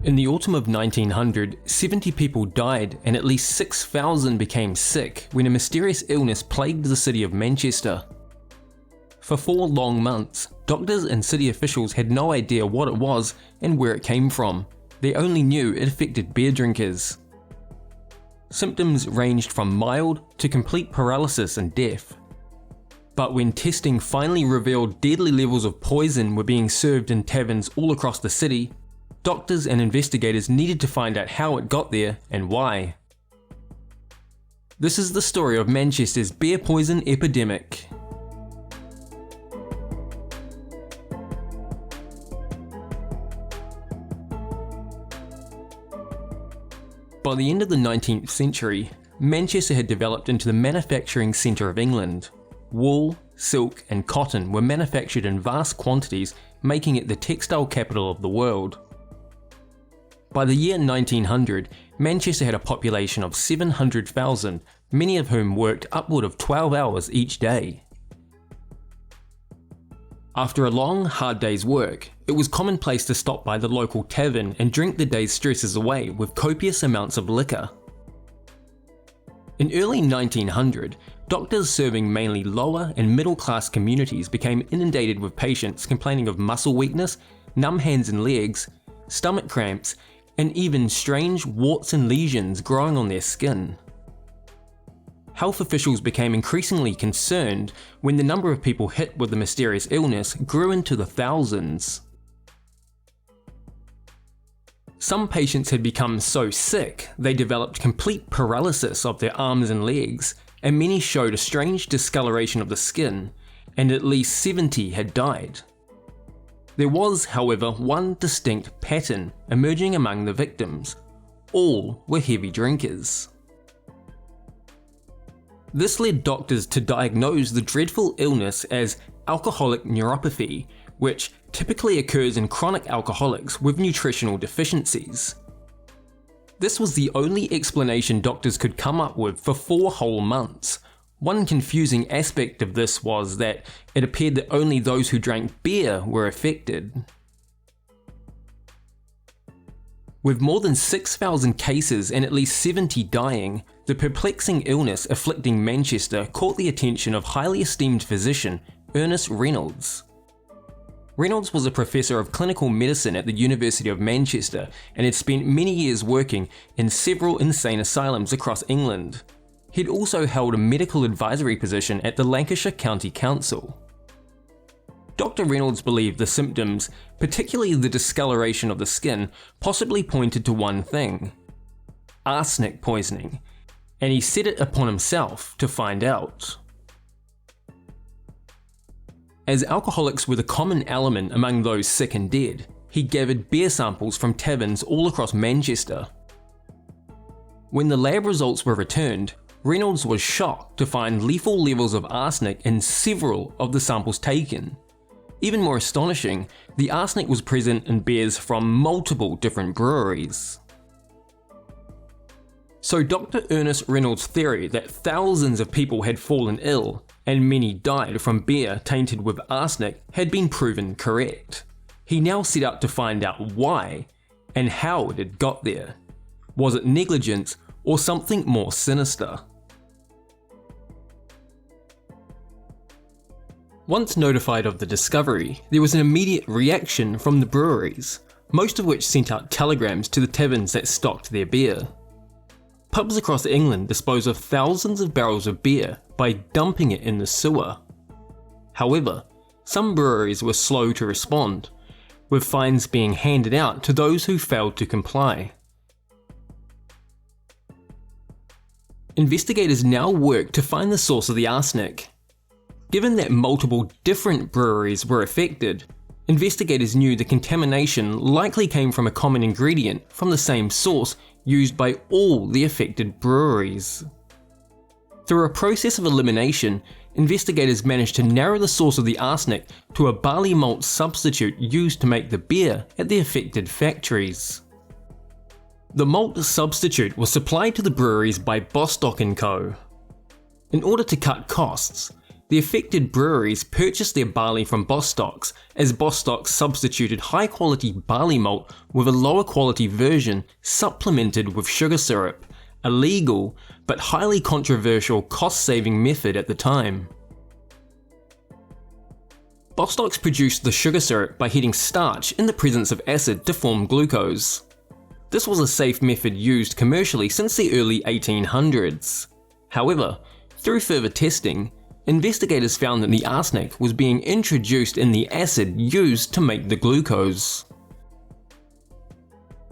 In the autumn of 1900, 70 people died and at least 6,000 became sick when a mysterious illness plagued the city of Manchester. For 4 long months, doctors and city officials had no idea what it was and where it came from. They only knew it affected beer drinkers. Symptoms ranged from mild to complete paralysis and death. But when testing finally revealed deadly levels of poison were being served in taverns all across the city, doctors and investigators needed to find out how it got there and why. This is the story of Manchester's beer poison epidemic. By the end of the 19th century, Manchester had developed into the manufacturing centre of England. Wool, silk and cotton were manufactured in vast quantities, making it the textile capital of the world. By the year 1900, Manchester had a population of 700,000, many of whom worked upward of 12 hours each day. After a long, hard day's work, it was commonplace to stop by the local tavern and drink the day's stresses away with copious amounts of liquor. In early 1900, doctors serving mainly lower and middle-class communities became inundated with patients complaining of muscle weakness, numb hands and legs, stomach cramps, and even strange warts and lesions growing on their skin. Health officials became increasingly concerned when the number of people hit with the mysterious illness grew into the thousands. Some patients had become so sick they developed complete paralysis of their arms and legs, and many showed a strange discoloration of the skin, and at least 70 had died. There was, however, one distinct pattern emerging among the victims. All were heavy drinkers. This led doctors to diagnose the dreadful illness as alcoholic neuropathy, which typically occurs in chronic alcoholics with nutritional deficiencies. This was the only explanation doctors could come up with for 4 whole months. One confusing aspect of this was that it appeared that only those who drank beer were affected. With more than 6,000 cases and at least 70 dying, the perplexing illness afflicting Manchester caught the attention of highly esteemed physician Ernest Reynolds. Reynolds was a professor of clinical medicine at the University of Manchester and had spent many years working in several insane asylums across England. He'd also held a medical advisory position at the Lancashire County Council. Dr. Reynolds believed the symptoms, particularly the discoloration of the skin, possibly pointed to one thing: arsenic poisoning, and he set it upon himself to find out. As alcoholics were the common element among those sick and dead, he gathered beer samples from taverns all across Manchester. When the lab results were returned, Reynolds was shocked to find lethal levels of arsenic in several of the samples taken. Even more astonishing, the arsenic was present in beers from multiple different breweries. So Dr. Ernest Reynolds' theory that thousands of people had fallen ill and many died from beer tainted with arsenic had been proven correct. He now set out to find out why and how it had got there. Was it negligence or something more sinister? Once notified of the discovery, there was an immediate reaction from the breweries, most of which sent out telegrams to the taverns that stocked their beer. Pubs across England dispose of thousands of barrels of beer by dumping it in the sewer. However, some breweries were slow to respond, with fines being handed out to those who failed to comply. Investigators now worked to find the source of the arsenic. Given that multiple different breweries were affected, investigators knew the contamination likely came from a common ingredient from the same source used by all the affected breweries. Through a process of elimination, investigators managed to narrow the source of the arsenic to a barley malt substitute used to make the beer at the affected factories. The malt substitute was supplied to the breweries by Bostock & Co. In order to cut costs, The affected breweries purchased their barley from Bostocks, as Bostocks substituted high-quality barley malt with a lower-quality version supplemented with sugar syrup, a legal but highly controversial cost-saving method at the time. Bostocks produced the sugar syrup by heating starch in the presence of acid to form glucose. This was a safe method used commercially since the early 1800s. However, through further testing, investigators found that the arsenic was being introduced in the acid used to make the glucose.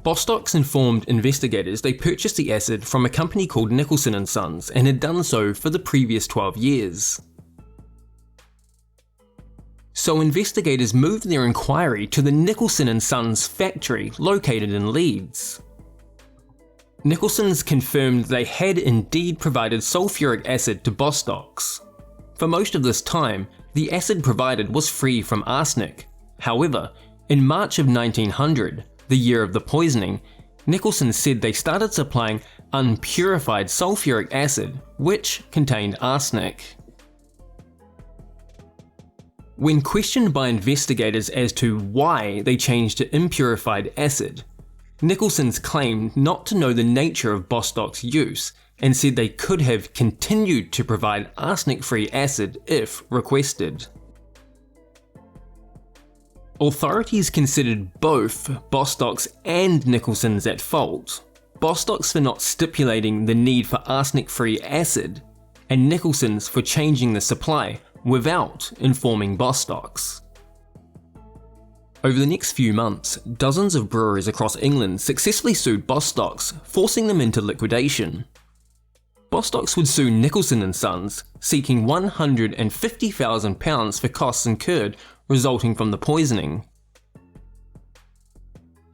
Bostocks informed investigators they purchased the acid from a company called Nicholson & Sons and had done so for the previous 12 years. So investigators moved their inquiry to the Nicholson & Sons factory located in Leeds. Nicholson's confirmed they had indeed provided sulfuric acid to Bostocks. For most of this time, the acid provided was free from arsenic. However, in March of 1900, the year of the poisoning, Nicholson said they started supplying unpurified sulfuric acid, which contained arsenic. When questioned by investigators as to why they changed to impurified acid, Nicholson's claimed not to know the nature of Bostocks' use and said they could have continued to provide arsenic-free acid if requested. Authorities considered both Bostocks and Nicholson's at fault. Bostocks for not stipulating the need for arsenic-free acid, and Nicholson's for changing the supply without informing Bostocks. Over the next few months, dozens of breweries across England successfully sued Bostocks, forcing them into liquidation. Bostocks would sue Nicholson & Sons, seeking £150,000 for costs incurred resulting from the poisoning.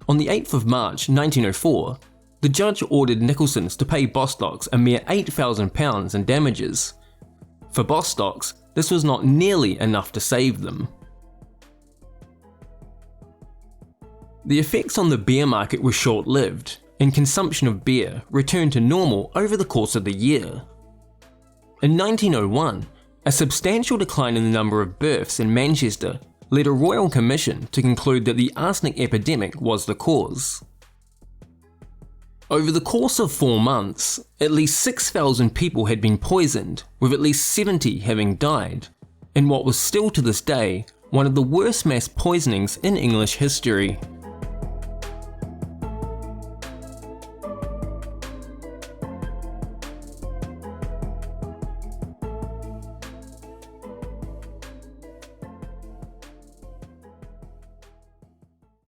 On the 8th of March 1904, the judge ordered Nicholson's to pay Bostocks a mere £8,000 in damages. For Bostocks, this was not nearly enough to save them. The effects on the beer market were short-lived, and consumption of beer returned to normal over the course of the year. In 1901, a substantial decline in the number of births in Manchester led a royal commission to conclude that the arsenic epidemic was the cause. Over the course of 4 months, at least 6,000 people had been poisoned, with at least 70 having died, in what was still to this day one of the worst mass poisonings in English history.